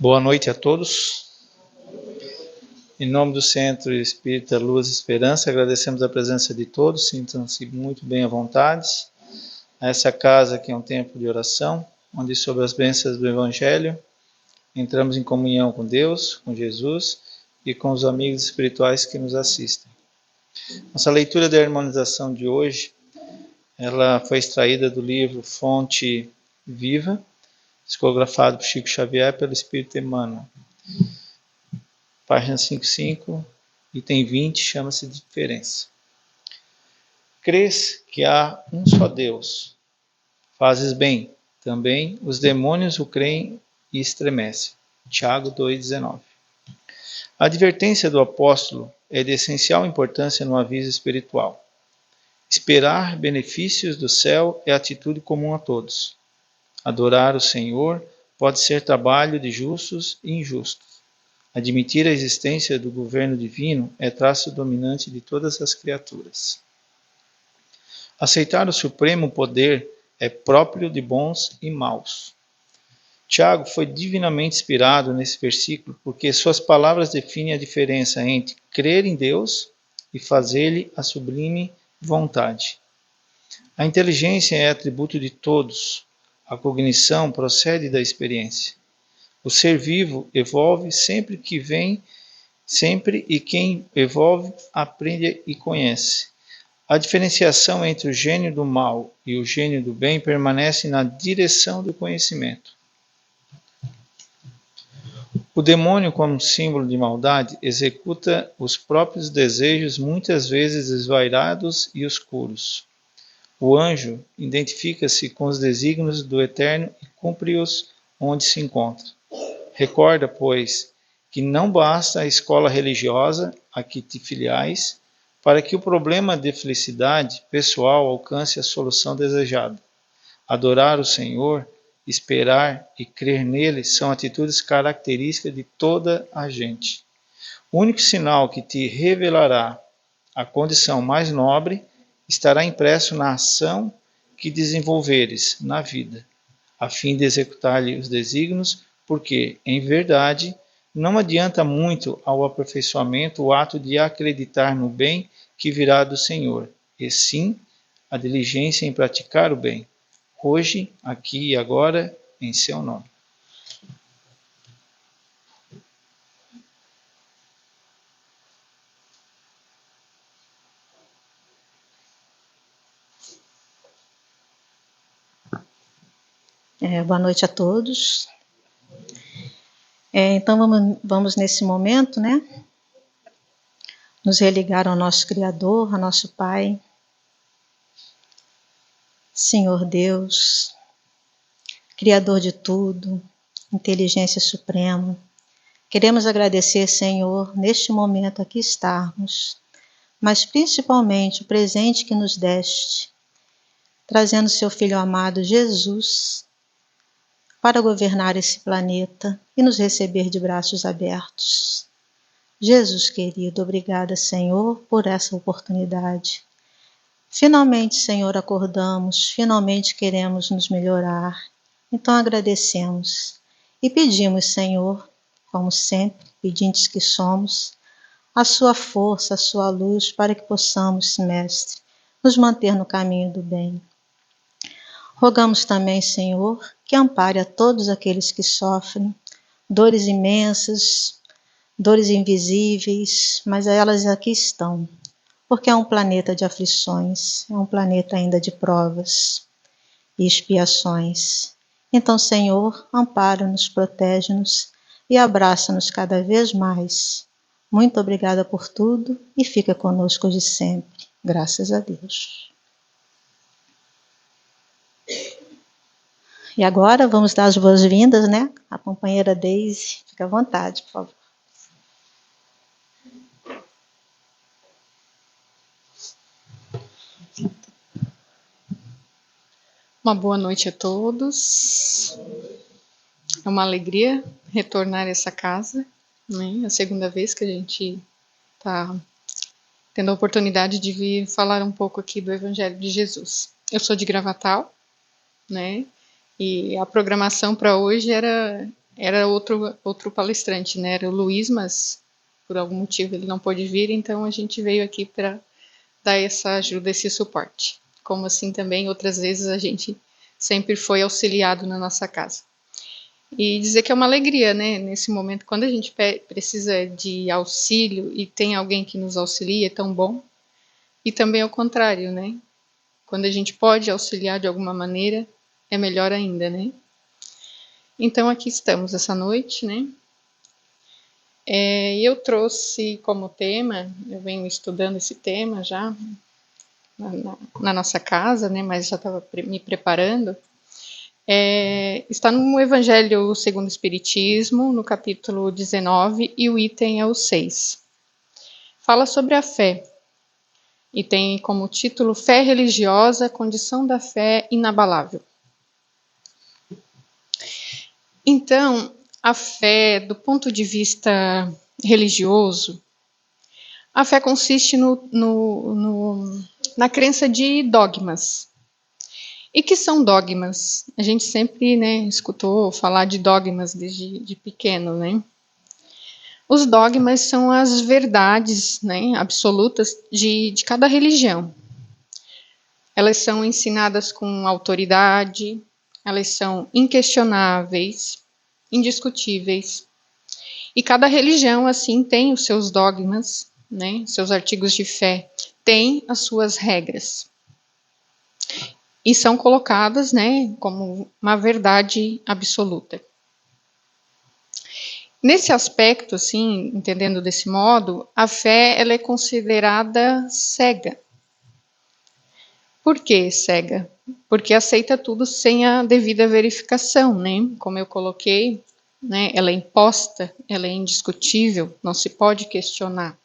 Boa noite a todos. Em nome do Centro Espírita Luz e Esperança, agradecemos a presença de todos, sintam-se muito bem à vontade. Essa casa que é um templo de oração, onde sob as bênçãos do Evangelho, entramos em comunhão com Deus, com Jesus e com os amigos espirituais que nos assistem. Nossa leitura da harmonização de hoje, ela foi extraída do livro Fonte Viva, psicografado por Chico Xavier pelo Espírito Emmanuel. Página 55, item 20, chama-se Diferença. Crês que há um só Deus. Fazes bem. Também os demônios o creem e estremecem. Tiago 2,19. A advertência do apóstolo é de essencial importância no aviso espiritual. Esperar benefícios do céu é atitude comum a todos. Adorar o Senhor pode ser trabalho de justos e injustos. Admitir a existência do governo divino é traço dominante de todas as criaturas. Aceitar o supremo poder é próprio de bons e maus. Tiago foi divinamente inspirado nesse versículo porque suas palavras definem a diferença entre crer em Deus e fazer-lhe a sublime vontade. A inteligência é atributo de todos. A cognição procede da experiência. O ser vivo evolve sempre e quem evolve aprende e conhece. A diferenciação entre o gênio do mal e o gênio do bem permanece na direção do conhecimento. O demônio, como símbolo de maldade, executa os próprios desejos muitas vezes desvairados e oscuros. O anjo identifica-se com os desígnios do Eterno e cumpre-os onde se encontra. Recorda, pois, que não basta a escola religiosa a que te filiais para que o problema de felicidade pessoal alcance a solução desejada. Adorar o Senhor, esperar e crer nele são atitudes características de toda a gente. O único sinal que te revelará a condição mais nobre estará impresso na ação que desenvolveres na vida, a fim de executar-lhe os desígnios, porque, em verdade, não adianta muito ao aperfeiçoamento o ato de acreditar no bem que virá do Senhor, e sim a diligência em praticar o bem, hoje, aqui e agora, em seu nome. Boa noite a todos. Então vamos nesse momento, né, nos religar ao nosso Criador, ao nosso Pai, Senhor Deus, Criador de tudo, inteligência suprema. Queremos agradecer, Senhor, neste momento aqui estarmos, mas principalmente o presente que nos deste, trazendo seu Filho amado Jesus para governar esse planeta e nos receber de braços abertos. Jesus querido, obrigada, Senhor, por essa oportunidade. Finalmente, Senhor, acordamos, finalmente queremos nos melhorar. Então agradecemos e pedimos, Senhor, como sempre, pedintes que somos, a sua força, a sua luz, para que possamos, Mestre, nos manter no caminho do bem. Rogamos também, Senhor, que ampare a todos aqueles que sofrem dores imensas, dores invisíveis, mas elas aqui estão, porque é um planeta de aflições, é um planeta ainda de provas e expiações. Então, Senhor, ampara-nos, protege-nos e abraça-nos cada vez mais. Muito obrigada por tudo e fica conosco de sempre. Graças a Deus. E agora vamos dar as boas-vindas, né? A companheira Deise, fica à vontade, por favor. Uma boa noite a todos. É uma alegria retornar a essa casa, né? É a segunda vez que a gente está tendo a oportunidade de vir falar um pouco aqui do Evangelho de Jesus. Eu sou de Gravatal, né? E a programação para hoje era era outro palestrante, né? Era o Luiz, mas por algum motivo ele não pôde vir, então a gente veio aqui para dar essa ajuda, esse suporte. Como assim também, outras vezes a gente sempre foi auxiliado na nossa casa. E dizer que é uma alegria, né? Nesse momento, quando a gente precisa de auxílio e tem alguém que nos auxilia, é tão bom. E também ao contrário, né? Quando a gente pode auxiliar de alguma maneira, é melhor ainda, né? Então aqui estamos essa noite, né? Eu trouxe como tema, eu venho estudando esse tema já na nossa casa, né? Mas já estava me preparando. Está no Evangelho segundo o Espiritismo, no capítulo 19, e o item é o 6. Fala sobre a fé, e tem como título Fé Religiosa, Condição da Fé Inabalável. Então, a fé, do ponto de vista religioso, a fé consiste na crença de dogmas. E que são dogmas? A gente sempre, né, escutou falar de dogmas desde pequeno, né? Os dogmas são as verdades, né, absolutas de cada religião. Elas são ensinadas com autoridade, elas são inquestionáveis, indiscutíveis. E cada religião, assim, tem os seus dogmas, né, seus artigos de fé, tem as suas regras. E são colocadas, né, como uma verdade absoluta. Nesse aspecto, assim, entendendo desse modo, a fé ela é considerada cega. Por que cega? Porque aceita tudo sem a devida verificação, né? Como eu coloquei, né, ela é imposta, ela é indiscutível, não se pode questionar.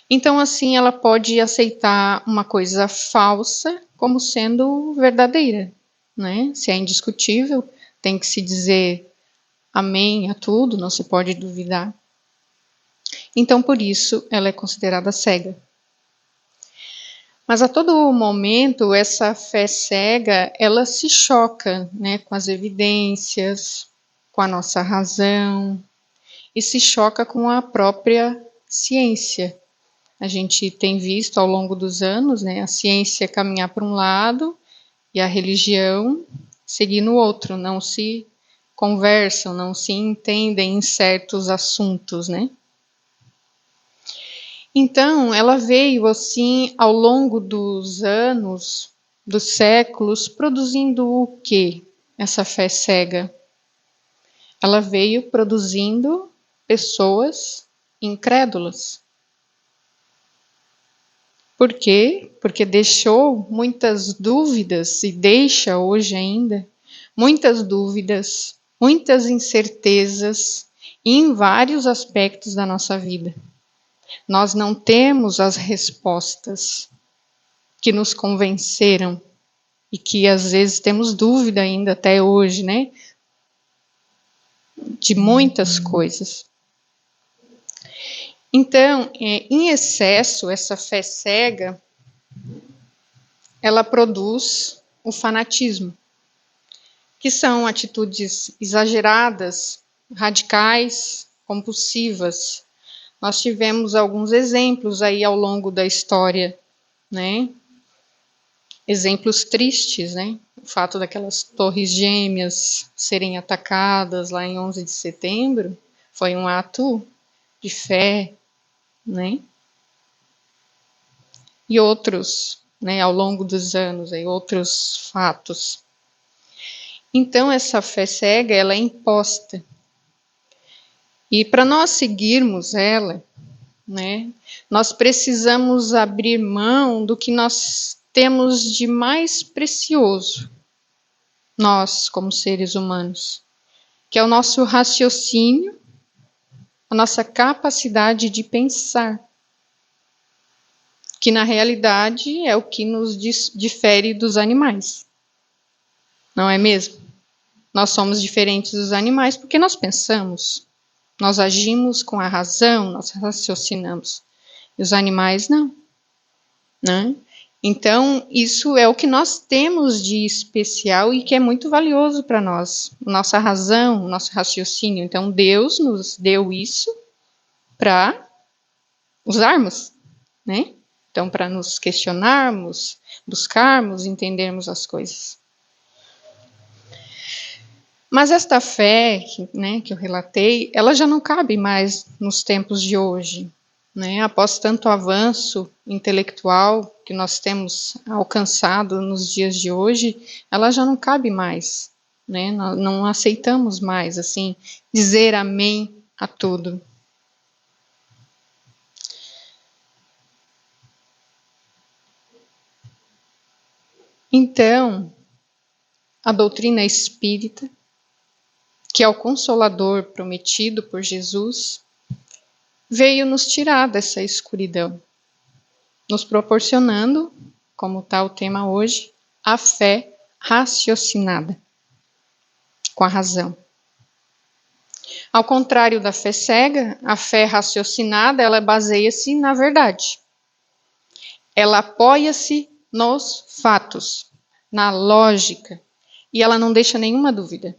Então, assim, ela pode aceitar uma coisa falsa como sendo verdadeira, né? Se é indiscutível, tem que se dizer amém a tudo, não se pode duvidar. Então, por isso, ela é considerada cega. Mas a todo momento, essa fé cega, ela se choca, né, com as evidências, com a nossa razão, e se choca com a própria ciência. A gente tem visto ao longo dos anos, né, a ciência caminhar para um lado e a religião seguir no outro, não se conversam, não se entendem em certos assuntos, né? Então, ela veio assim ao longo dos anos, dos séculos, produzindo o quê? Essa fé cega. Ela veio produzindo pessoas incrédulas. Por quê? Porque deixou muitas dúvidas, e deixa hoje ainda, muitas dúvidas, muitas incertezas em vários aspectos da nossa vida. Nós não temos as respostas que nos convenceram e que às vezes temos dúvida ainda até hoje, né? De muitas coisas. Então, em excesso, essa fé cega, ela produz o fanatismo, que são atitudes exageradas, radicais, compulsivas. Nós tivemos alguns exemplos aí ao longo da história, né? Exemplos tristes, né? O fato daquelas torres gêmeas serem atacadas lá em 11 de setembro foi um ato de fé, né? E outros, né, ao longo dos anos, aí, outros fatos. Então, essa fé cega, ela é imposta. E para nós seguirmos ela, né, nós precisamos abrir mão do que nós temos de mais precioso, nós como seres humanos, que é o nosso raciocínio, a nossa capacidade de pensar, que na realidade é o que nos difere dos animais, não é mesmo? Nós somos diferentes dos animais porque nós pensamos, nós agimos com a razão, nós raciocinamos, e os animais não, né? Então, isso é o que nós temos de especial e que é muito valioso para nós, nossa razão, nosso raciocínio. Então, Deus nos deu isso para usarmos, né? Então, para nos questionarmos, buscarmos, entendermos as coisas. Mas esta fé, que eu relatei, ela já não cabe mais nos tempos de hoje. Né? Após tanto avanço intelectual que nós temos alcançado nos dias de hoje, ela já não cabe mais. Né? Nós não aceitamos mais, assim, dizer amém a tudo. Então, a doutrina espírita, que é o consolador prometido por Jesus, veio nos tirar dessa escuridão, nos proporcionando, como está o tema hoje, a fé raciocinada, com a razão. Ao contrário da fé cega, a fé raciocinada, ela baseia-se na verdade. Ela apoia-se nos fatos, na lógica, e ela não deixa nenhuma dúvida.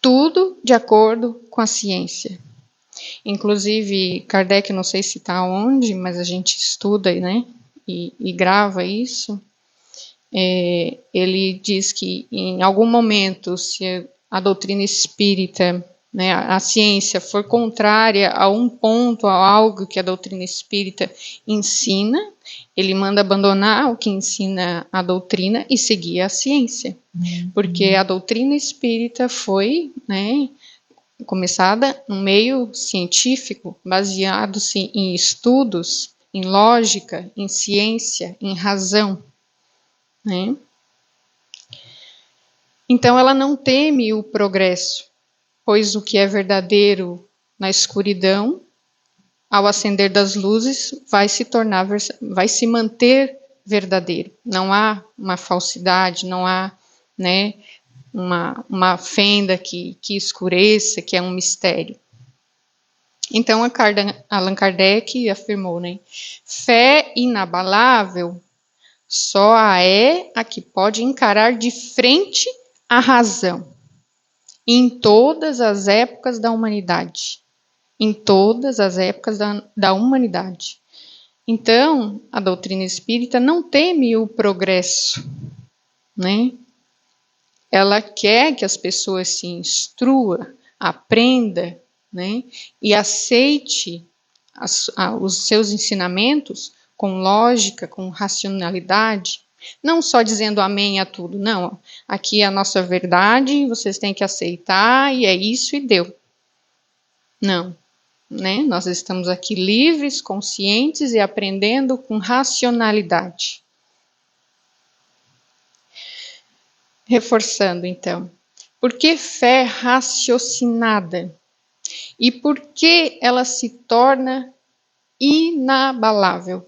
Tudo de acordo com a ciência. Inclusive, Kardec, não sei se está onde, mas a gente estuda, né, e grava isso. Ele diz que em algum momento, se a doutrina espírita, né, a ciência for contrária a um ponto, a algo que a doutrina espírita ensina, ele manda abandonar o que ensina a doutrina e seguir a ciência. Porque a doutrina espírita foi, né, começada no meio científico, baseado-se em estudos, em lógica, em ciência, em razão. Né? Então ela não teme o progresso, pois o que é verdadeiro na escuridão, ao acender das luzes, vai se manter verdadeiro. Não há uma falsidade, não há, né, uma fenda que escureça, que é um mistério. Então Allan Kardec afirmou, né, fé inabalável só a que pode encarar de frente a razão, em todas as épocas da humanidade. Em todas as épocas da humanidade. Então, a doutrina espírita não teme o progresso, né? Ela quer que as pessoas se instruam, aprenda, né? E aceite os seus ensinamentos com lógica, com racionalidade, não só dizendo amém a tudo, não, aqui é a nossa verdade, vocês têm que aceitar e é isso e deu. Não, né? Nós estamos aqui livres, conscientes e aprendendo com racionalidade. Reforçando então, por que fé raciocinada? E por que ela se torna inabalável?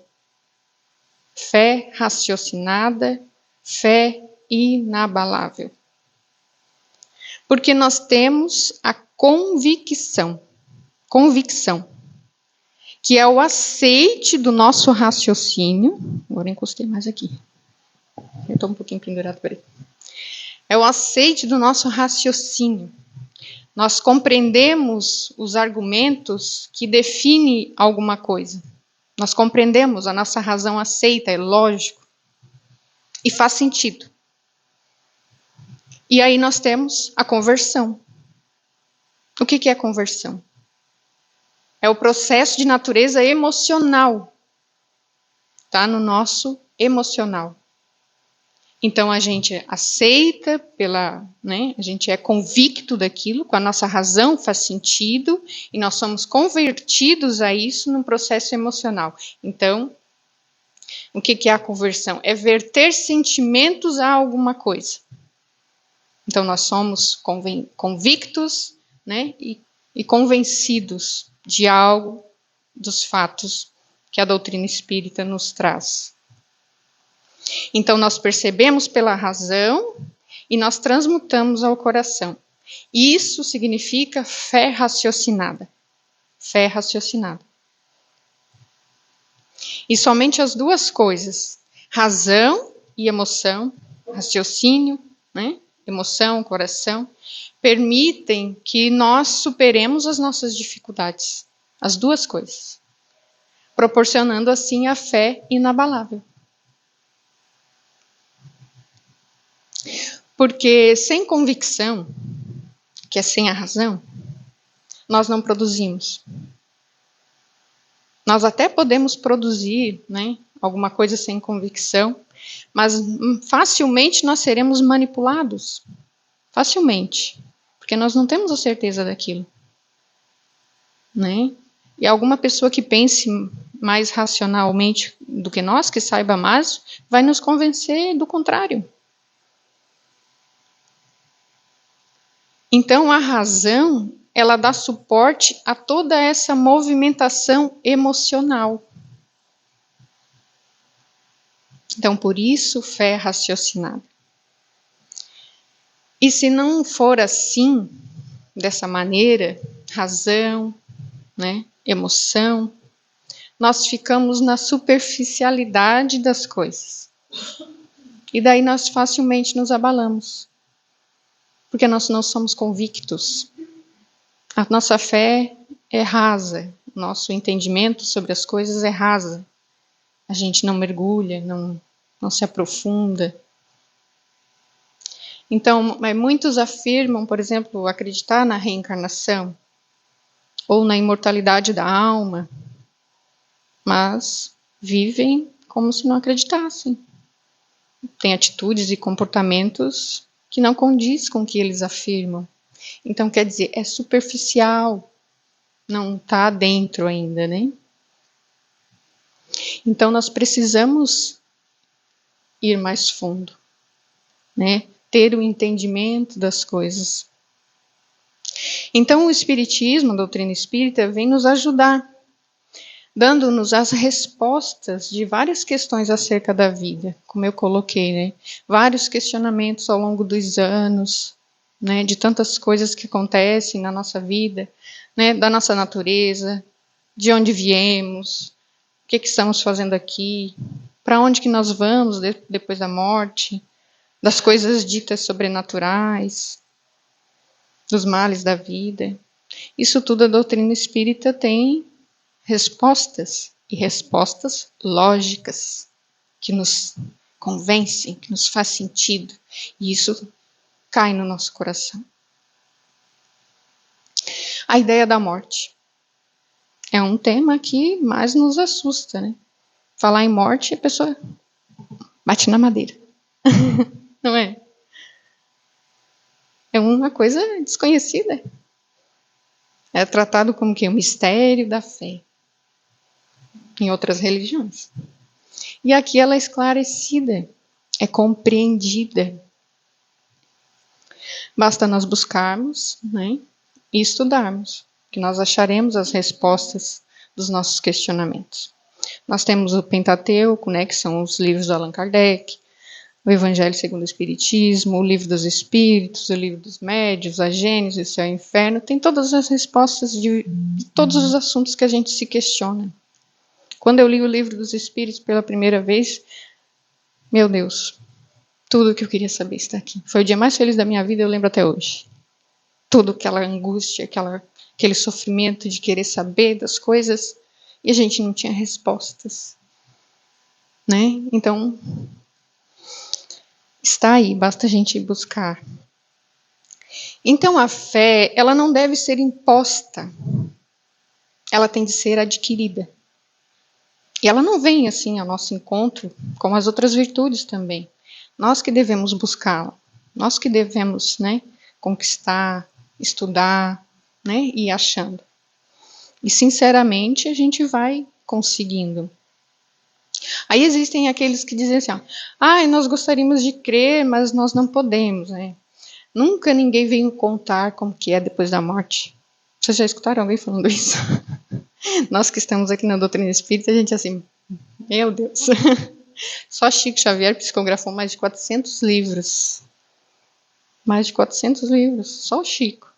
Fé raciocinada, fé inabalável. Porque nós temos a convicção, que é o aceite do nosso raciocínio. Agora encostei mais aqui. Eu estou um pouquinho pendurado por aí. É o aceite do nosso raciocínio. Nós compreendemos os argumentos que definem alguma coisa. Nós compreendemos, a nossa razão aceita, é lógico. E faz sentido. E aí nós temos a conversão. O que é a conversão? É o processo de natureza emocional. Está no nosso emocional. Então a gente aceita a gente é convicto daquilo, com a nossa razão faz sentido, e nós somos convertidos a isso num processo emocional. Então, o que é a conversão? É verter sentimentos a alguma coisa. Então nós somos convictos, né, e convencidos de algo, dos fatos que a doutrina espírita nos traz. Então, nós percebemos pela razão e nós transmutamos ao coração. Isso significa fé raciocinada. Fé raciocinada. E somente as duas coisas, razão e emoção, raciocínio, né? Emoção, coração, permitem que nós superemos as nossas dificuldades. As duas coisas. Proporcionando assim a fé inabalável. Porque sem convicção, que é sem a razão, nós não produzimos. Nós até podemos produzir, né, alguma coisa sem convicção, mas facilmente nós seremos manipulados. Facilmente. Porque nós não temos a certeza daquilo. Né? E alguma pessoa que pense mais racionalmente do que nós, que saiba mais, vai nos convencer do contrário. Então, a razão, ela dá suporte a toda essa movimentação emocional. Então, por isso, fé raciocinada. E se não for assim, dessa maneira, razão, né, emoção, nós ficamos na superficialidade das coisas. E daí nós facilmente nos abalamos. Porque nós não somos convictos. A nossa fé é rasa. Nosso entendimento sobre as coisas é rasa. A gente não mergulha, não se aprofunda. Então, muitos afirmam, por exemplo, acreditar na reencarnação ou na imortalidade da alma, mas vivem como se não acreditassem. Têm atitudes e comportamentos que não condiz com o que eles afirmam. Então, quer dizer, é superficial, não está dentro ainda, né? Então, nós precisamos ir mais fundo, né? Ter o entendimento das coisas. Então, o Espiritismo, a doutrina espírita, vem nos ajudar, dando-nos as respostas de várias questões acerca da vida, como eu coloquei, né? Vários questionamentos ao longo dos anos, né? De tantas coisas que acontecem na nossa vida, né? Da nossa natureza, de onde viemos, o que estamos fazendo aqui, para onde que nós vamos depois da morte, das coisas ditas sobrenaturais, dos males da vida. Isso tudo a doutrina espírita tem respostas, e respostas lógicas, que nos convencem, que nos faz sentido, e isso cai no nosso coração. A ideia da morte é um tema que mais nos assusta, né? Falar em morte, a pessoa bate na madeira. Não é? É uma coisa desconhecida. É tratado como que um mistério da fé em outras religiões. E aqui ela é esclarecida, é compreendida. Basta nós buscarmos, né, e estudarmos, que nós acharemos as respostas dos nossos questionamentos. Nós temos o Pentateuco, né, que são os livros do Allan Kardec, o Evangelho segundo o Espiritismo, o Livro dos Espíritos, o Livro dos Médiuns, a Gênesis, o Céu e o Inferno, tem todas as respostas de todos os assuntos que a gente se questiona. Quando eu li o Livro dos Espíritos pela primeira vez, meu Deus, tudo que eu queria saber está aqui. Foi o dia mais feliz da minha vida, eu lembro até hoje. Tudo aquela angústia, aquele sofrimento de querer saber das coisas, e a gente não tinha respostas. Né? Então, está aí, basta a gente buscar. Então, a fé, ela não deve ser imposta. Ela tem de ser adquirida. E ela não vem assim ao nosso encontro, como as outras virtudes também. Nós que devemos buscá-la. Nós que devemos, né, conquistar, estudar, né, e ir achando. E, sinceramente, a gente vai conseguindo. Aí existem aqueles que dizem assim, nós gostaríamos de crer, mas nós não podemos, né? Nunca ninguém veio contar como que é depois da morte. Vocês já escutaram alguém falando isso? Nós que estamos aqui na doutrina espírita, a gente assim, meu Deus. Só Chico Xavier psicografou mais de 400 livros. Mais de 400 livros, só o Chico.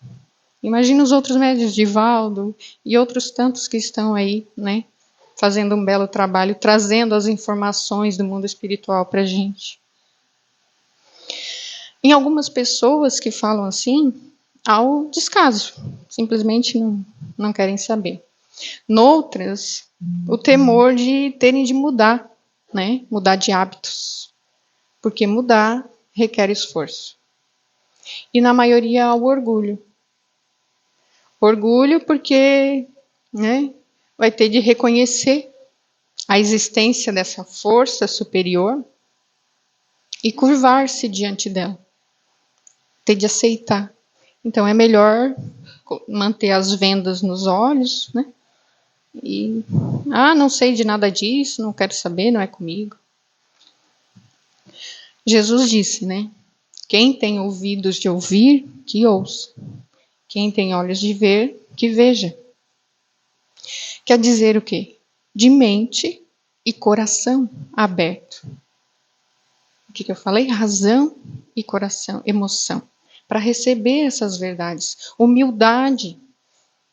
Imagina os outros médios, Divaldo e outros tantos que estão aí, né, fazendo um belo trabalho, trazendo as informações do mundo espiritual para a gente. Em algumas pessoas que falam assim, há o descaso, simplesmente não querem saber. Noutras, o temor de terem de mudar, né? Mudar de hábitos, porque mudar requer esforço. E na maioria há o orgulho. Orgulho porque, né, vai ter de reconhecer a existência dessa força superior e curvar-se diante dela. Ter de aceitar. Então é melhor manter as vendas nos olhos, né? E, não sei de nada disso, não quero saber, não é comigo. Jesus disse, né? Quem tem ouvidos de ouvir, que ouça. Quem tem olhos de ver, que veja. Quer dizer o quê? De mente e coração aberto. O que eu falei? Razão e coração, emoção. Para receber essas verdades. Humildade.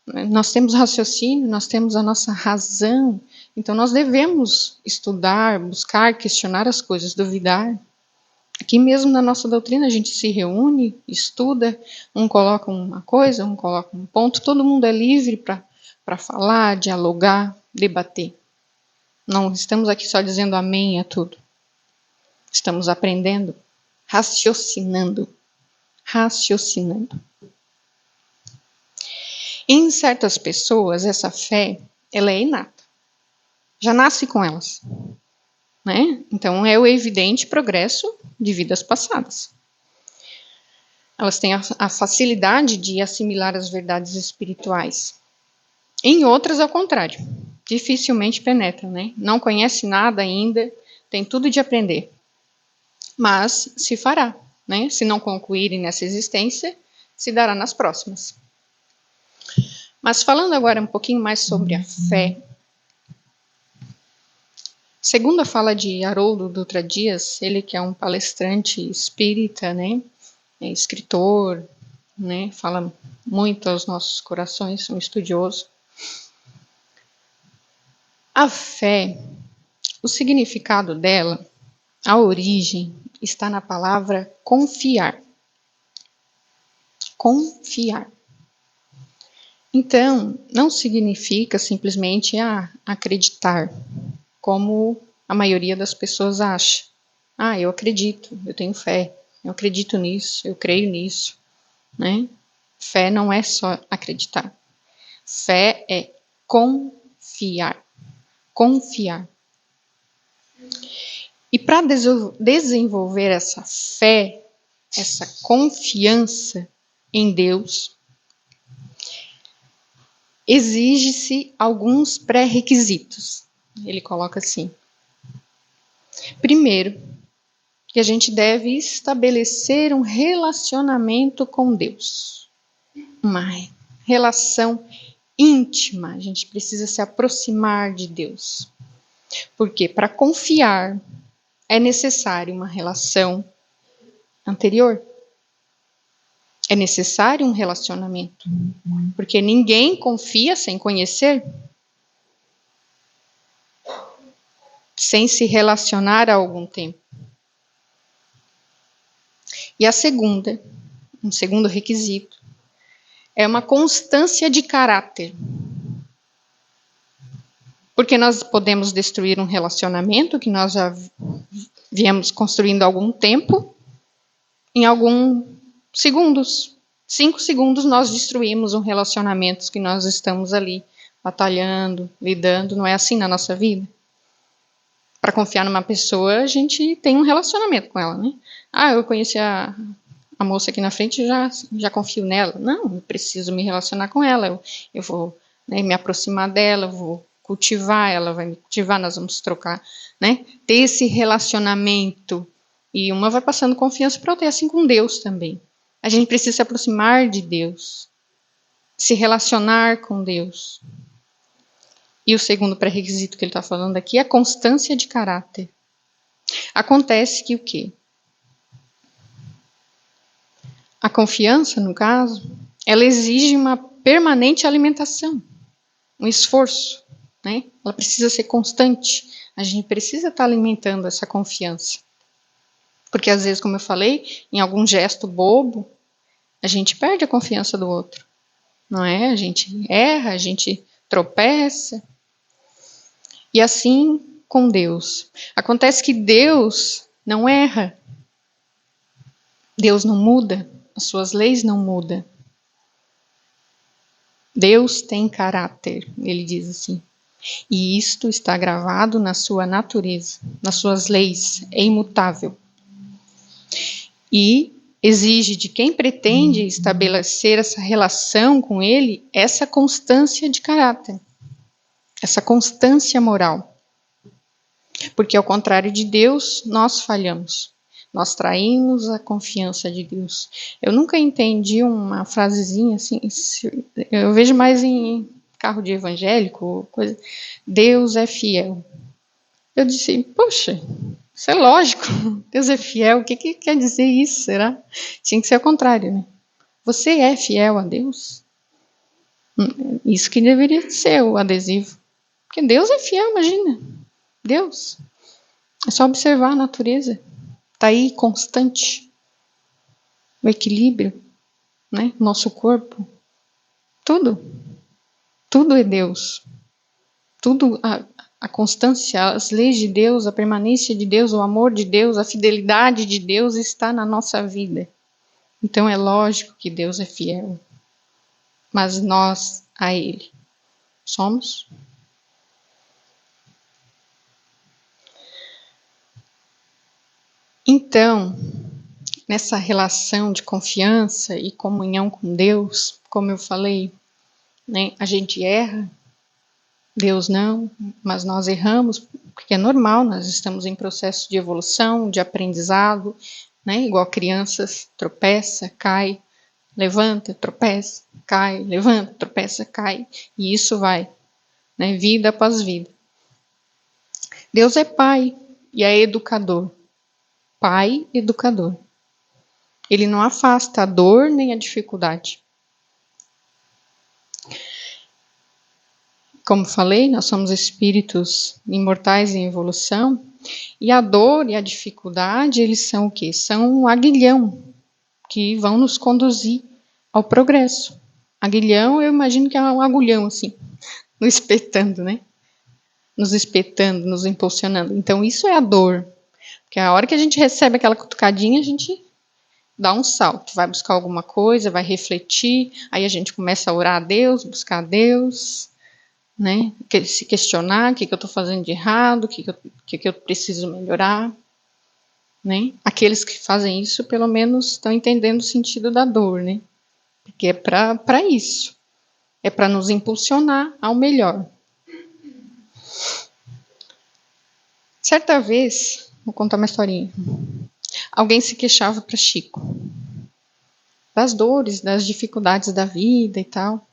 Nós temos raciocínio, nós temos a nossa razão. Então nós devemos estudar, buscar, questionar as coisas, duvidar. Aqui mesmo na nossa doutrina a gente se reúne, estuda, um coloca uma coisa, um coloca um ponto, todo mundo é livre para falar, dialogar, debater. Não estamos aqui só dizendo amém a tudo. Estamos aprendendo, raciocinando. Em certas pessoas, essa fé, ela é inata. Já nasce com elas. Né? Então, é o evidente progresso de vidas passadas. Elas têm a facilidade de assimilar as verdades espirituais. Em outras, ao contrário. Dificilmente penetram, né? Não conhece nada ainda, tem tudo de aprender. Mas se fará, né? Se não concluírem nessa existência, se dará nas próximas. Mas falando agora um pouquinho mais sobre a fé, segundo a fala de Haroldo Dutra Dias, ele que é um palestrante espírita, né? É escritor, né? Fala muito aos nossos corações, um estudioso. A fé, o significado dela, a origem, está na palavra confiar. Confiar. Então, não significa simplesmente acreditar, como a maioria das pessoas acha. Eu acredito, eu tenho fé, eu acredito nisso, eu creio nisso. Né? Fé não é só acreditar. Fé é confiar. Confiar. E para desenvolver essa fé, essa confiança em Deus, exige-se alguns pré-requisitos. Ele coloca assim. Primeiro, que a gente deve estabelecer um relacionamento com Deus. Uma relação íntima. A gente precisa se aproximar de Deus. Porque para confiar é necessário uma relação anterior. É necessário um relacionamento. Porque ninguém confia sem conhecer. Sem se relacionar há algum tempo. E um segundo requisito, é uma constância de caráter. Porque nós podemos destruir um relacionamento que nós já viemos construindo há algum tempo, em alguns segundos. 5 segundos nós destruímos um relacionamento que nós estamos ali batalhando, lidando. Não é assim na nossa vida? Para confiar numa pessoa, a gente tem um relacionamento com ela, né? Eu conheci a moça aqui na frente, já confio nela. Não, eu preciso me relacionar com ela. Eu vou, né, me aproximar dela, eu vou cultivar, ela vai me cultivar, nós vamos trocar, né? Ter esse relacionamento. E uma vai passando confiança para outra, assim com Deus também. A gente precisa se aproximar de Deus. Se relacionar com Deus. E o segundo pré-requisito que ele está falando aqui é a constância de caráter. Acontece que o quê? A confiança, no caso, ela exige uma permanente alimentação, um esforço. né? Ela precisa ser constante. A gente precisa estar alimentando essa confiança. Porque às vezes, como eu falei, em algum gesto bobo, a gente perde a confiança do outro. Não é? A gente erra, a gente tropeça. E assim com Deus. Acontece que Deus não erra. Deus não muda. As suas leis não mudam. Deus tem caráter, ele diz assim. E isto está gravado na sua natureza, nas suas leis, é imutável. E exige de quem pretende estabelecer essa relação com ele, essa constância de caráter, essa constância moral. Porque ao contrário de Deus, nós falhamos. Nós traímos a confiança de Deus. Eu nunca entendi uma frasezinha assim, eu vejo mais em carro de evangélico, coisa, Deus é fiel. Eu disse, poxa, isso é lógico, Deus é fiel, o que quer dizer isso, será? Tinha que ser ao contrário, né? Você é fiel a Deus? Isso que deveria ser o adesivo. Porque Deus é fiel, imagina. Deus. É só observar a natureza. Está aí constante. O equilíbrio, né? Nosso corpo. Tudo. Tudo é Deus. Tudo, a constância, as leis de Deus, a permanência de Deus, o amor de Deus, a fidelidade de Deus está na nossa vida. Então é lógico que Deus é fiel. Mas nós a Ele somos? Então, nessa relação de confiança e comunhão com Deus, como eu falei, né, a gente erra, Deus não, mas nós erramos, porque é normal, nós estamos em processo de evolução, de aprendizado, né, igual crianças, tropeça, cai, levanta, tropeça, cai, levanta, tropeça, cai, e isso vai, né, vida após vida. Deus é pai e é educador. Pai educador. Ele não afasta a dor nem a dificuldade. Como falei, nós somos espíritos imortais em evolução, e a dor e a dificuldade, eles são o quê? São um aguilhão que vão nos conduzir ao progresso. Aguilhão, eu imagino que é um agulhão, assim, nos espetando, né? Nos espetando, nos impulsionando. Então, isso é a dor. Porque a hora que a gente recebe aquela cutucadinha, a gente dá um salto, vai buscar alguma coisa, vai refletir, aí a gente começa a orar a Deus, buscar a Deus, né? Se questionar o que eu estou fazendo de errado, o que eu preciso melhorar, né? Aqueles que fazem isso, pelo menos, estão entendendo o sentido da dor, né? Porque é para isso, é para nos impulsionar ao melhor. Certa vez, vou contar uma historinha, alguém se queixava para Chico das dores, das dificuldades da vida e tal.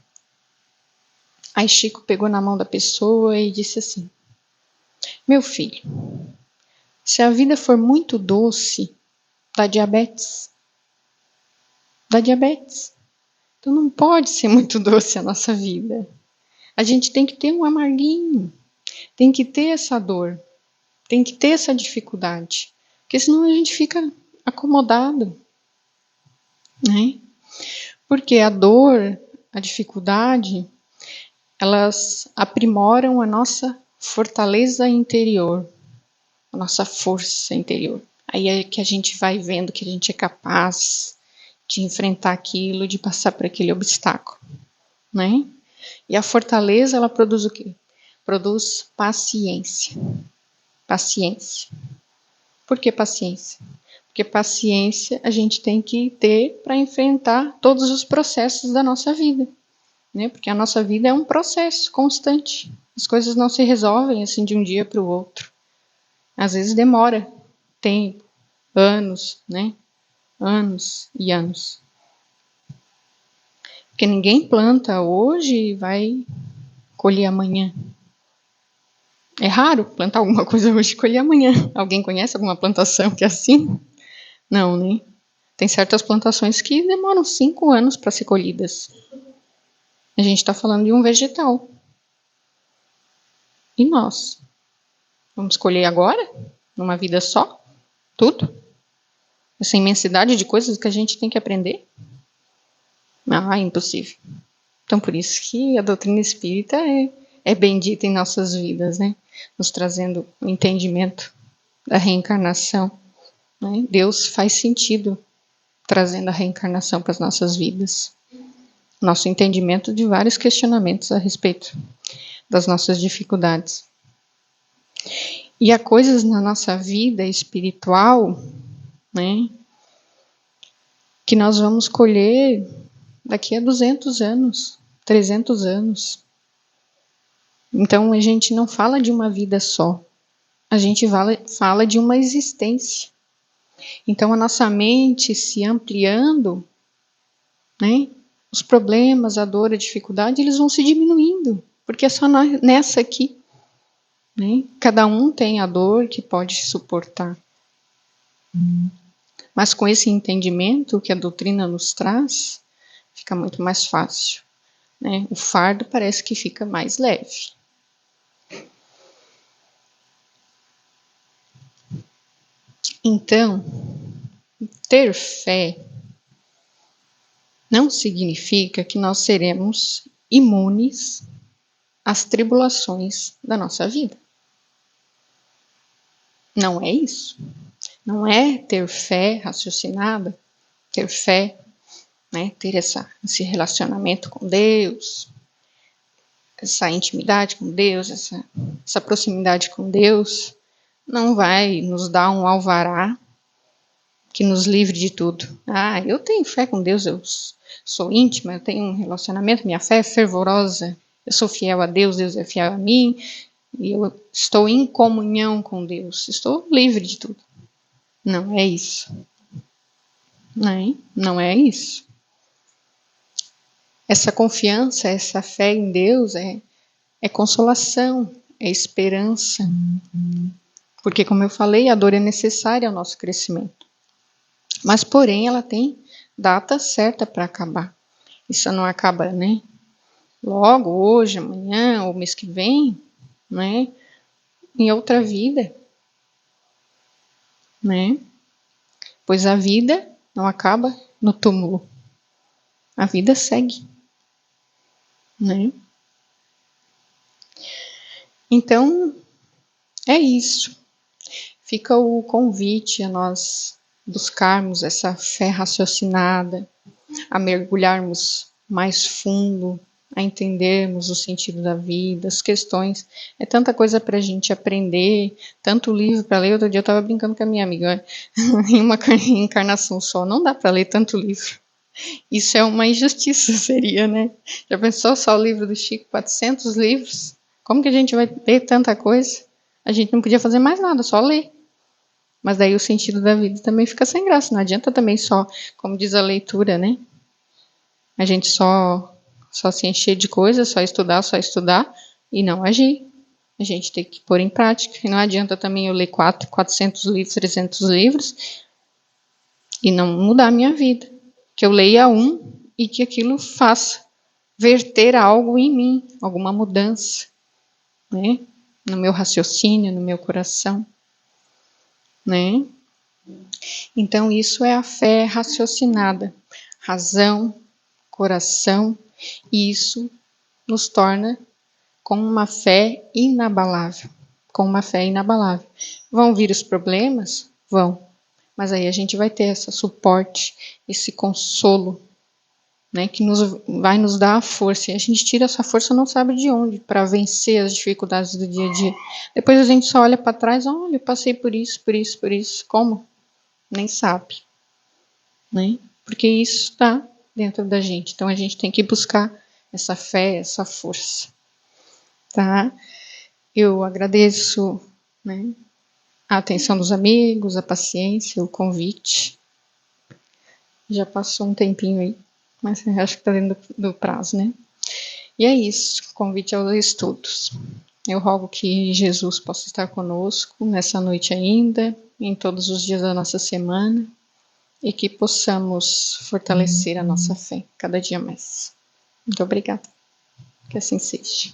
Aí Chico pegou na mão da pessoa e disse assim: meu filho, se a vida for muito doce, dá diabetes. Dá diabetes. Então não pode ser muito doce a nossa vida. A gente tem que ter um amarguinho, tem que ter essa dor, tem que ter essa dificuldade, porque senão a gente fica acomodado, né? Porque a dor, a dificuldade, elas aprimoram a nossa fortaleza interior, a nossa força interior. Aí é que a gente vai vendo que a gente é capaz de enfrentar aquilo, de passar por aquele obstáculo, né? E a fortaleza, ela produz o quê? Produz paciência. Paciência. Por que paciência? Porque paciência a gente tem que ter para enfrentar todos os processos da nossa vida, né? Porque a nossa vida é um processo constante. As coisas não se resolvem assim de um dia para o outro. Às vezes demora tempo, anos, né? Anos e anos. Porque ninguém planta hoje e vai colher amanhã. É raro plantar alguma coisa hoje e colher amanhã. Alguém conhece alguma plantação que é assim? Não, né? Tem certas plantações que demoram 5 anos para ser colhidas. A gente está falando de um vegetal. E nós? Vamos escolher agora? Numa vida só? Tudo? Essa imensidade de coisas que a gente tem que aprender? Ah, impossível. Então, por isso que a doutrina espírita é bendita em nossas vidas, né? Nos trazendo o entendimento da reencarnação. Né? Deus faz sentido trazendo a reencarnação para as nossas vidas. Nosso entendimento de vários questionamentos a respeito das nossas dificuldades. E há coisas na nossa vida espiritual, né, que nós vamos colher daqui a 200 anos, 300 anos. Então, a gente não fala de uma vida só. A gente fala de uma existência. Então, a nossa mente se ampliando, né, os problemas, a dor, a dificuldade, eles vão se diminuindo. Porque é só nessa aqui. Né? Cada um tem a dor que pode suportar. Mas com esse entendimento que a doutrina nos traz, fica muito mais fácil. Né? O fardo parece que fica mais leve. Então, ter fé não significa que nós seremos imunes às tribulações da nossa vida. Não é isso. Não é ter fé raciocinada, ter fé, né, ter esse relacionamento com Deus, essa intimidade com Deus, essa proximidade com Deus, não vai nos dar um alvará que nos livre de tudo. Ah, eu tenho fé com Deus, eu sou íntima, eu tenho um relacionamento, minha fé é fervorosa, eu sou fiel a Deus, Deus é fiel a mim, e eu estou em comunhão com Deus, estou livre de tudo. Não é isso. Não é isso. Essa confiança, essa fé em Deus é consolação, é esperança. Porque, como eu falei, a dor é necessária ao nosso crescimento. Mas, porém, ela tem data certa para acabar. Isso não acaba, né? Logo, hoje, amanhã, ou mês que vem, né? Em outra vida, né? Pois a vida não acaba no túmulo. A vida segue, né? Então, é isso. Fica o convite a nós buscarmos essa fé raciocinada, a mergulharmos mais fundo, a entendermos o sentido da vida, as questões. É tanta coisa para a gente aprender, tanto livro para ler. Outro dia eu estava brincando com a minha amiga, em uma encarnação só, não dá para ler tanto livro. Isso é uma injustiça, seria, né? Já pensou só o livro do Chico, 400 livros? Como que a gente vai ler tanta coisa? A gente não podia fazer mais nada, só ler. Mas daí o sentido da vida também fica sem graça. Não adianta também só, como diz a leitura, né? A gente só se encher de coisas, só estudar e não agir. A gente tem que pôr em prática. E não adianta também eu ler 400 livros, 300 livros e não mudar a minha vida. Que eu leia um e que aquilo faça verter algo em mim, alguma mudança, né? No meu raciocínio, no meu coração, né? Então, isso é a fé raciocinada. Razão, coração, e isso nos torna com uma fé inabalável. Com uma fé inabalável. Vão vir os problemas? Vão. Mas aí a gente vai ter esse suporte, esse consolo, né, que vai nos dar a força. E a gente tira essa força não sabe de onde, para vencer as dificuldades do dia a dia. Depois a gente só olha para trás, olha, eu passei por isso. Como? Nem sabe. Né? Porque isso está dentro da gente. Então a gente tem que buscar essa fé, essa força. Tá? Eu agradeço, né, a atenção dos amigos, a paciência, o convite. Já passou um tempinho aí, mas acho que está dentro do prazo, né? E é isso, convite aos estudos. Eu rogo que Jesus possa estar conosco nessa noite ainda, em todos os dias da nossa semana, e que possamos fortalecer a nossa fé cada dia mais. Muito obrigada. Que assim seja.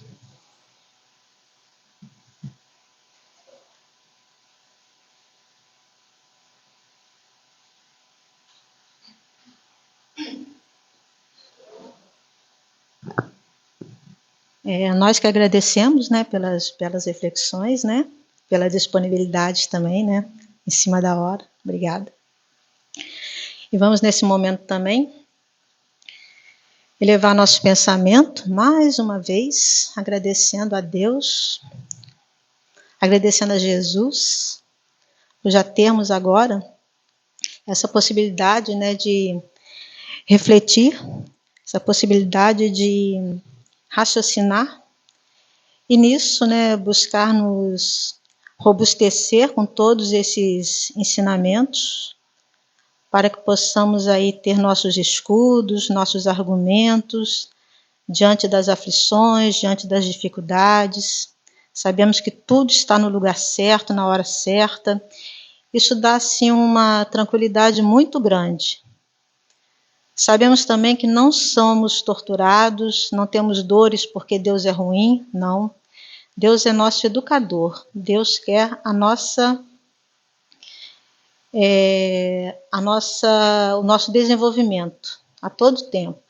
Nós que agradecemos, né, pelas reflexões, né, pela disponibilidade também, né, em cima da hora. Obrigada. E vamos nesse momento também elevar nosso pensamento, mais uma vez, agradecendo a Deus, agradecendo a Jesus, por já termos agora essa possibilidade, né, de refletir, essa possibilidade de raciocinar, e nisso, né, buscar nos robustecer com todos esses ensinamentos, para que possamos aí ter nossos escudos, nossos argumentos, diante das aflições, diante das dificuldades. Sabemos que tudo está no lugar certo, na hora certa. Isso dá, assim, uma tranquilidade muito grande. Sabemos também que não somos torturados, não temos dores porque Deus é ruim, não. Deus é nosso educador. Deus quer o nosso desenvolvimento a todo tempo.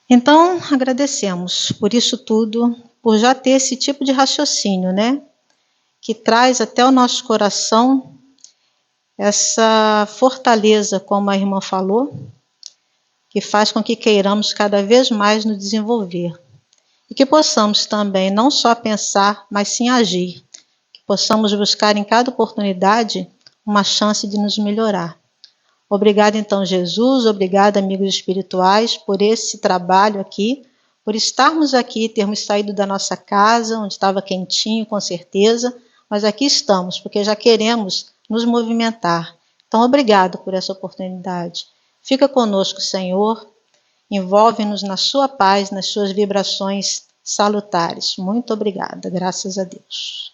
Então, agradecemos por isso tudo, por já ter esse tipo de raciocínio, né? Que traz até o nosso coração essa fortaleza, como a irmã falou, que faz com que queiramos cada vez mais nos desenvolver. E que possamos também não só pensar, mas sim agir. Que possamos buscar em cada oportunidade uma chance de nos melhorar. Obrigada então, Jesus, obrigada, amigos espirituais, por esse trabalho aqui, por estarmos aqui, termos saído da nossa casa, onde estava quentinho, com certeza, mas aqui estamos, porque já queremos nos movimentar. Então, obrigado por essa oportunidade. Fica conosco, Senhor, envolve-nos na sua paz, nas suas vibrações salutares. Muito obrigada, graças a Deus.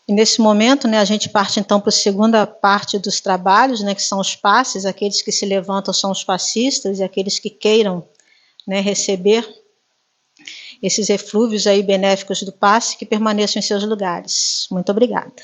E nesse momento, né, a gente parte então para a segunda parte dos trabalhos, né, que são os passes. Aqueles que se levantam são os passistas, e aqueles que queiram, né, receber esses eflúvios aí benéficos do passe, que permaneçam em seus lugares. Muito obrigada.